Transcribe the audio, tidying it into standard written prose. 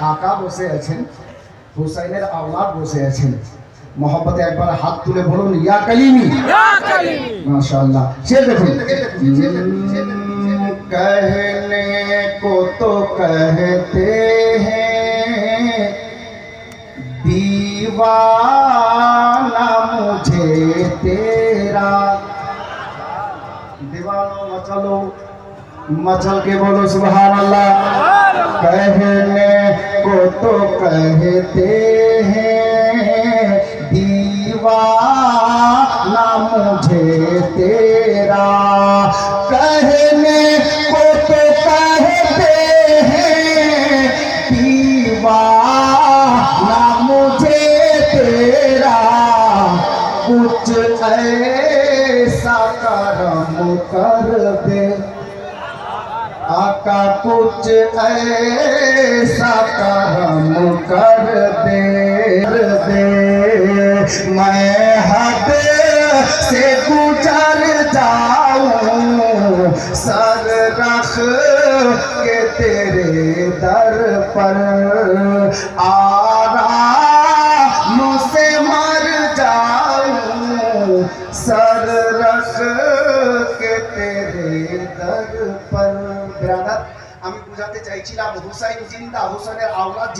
আকা বসে আছেন, হুসাইনের আওলাদ বসে আছেন। মোহাম্মতে একবার হাত তুলে বলুন ইয়া কালিমি, মাশাআল্লাহ। সে দেখুন, कहने को तो कहते हैं दीवाना मुझे तेरा। दीवानो मचलो, मचल के बोलो सुभान अल्लाह। कहने को तो कहते हैं दीवाना मुझे तेरा। कहने को तो कहते हैं दीवाना मुझे तेरा। कुछ ऐसा करम कर दे आका, कुछ ऐसा करम कर दे, मैं हद से गुजर जाऊं सर रख के तेरे दर पर। आराम से मर जाऊं सर रख के तेरे दर पर। ब्रादर, আমি বুঝাতে চাইছিলাম হুসাইন জিন্দা, হুসাইনের আওলাদ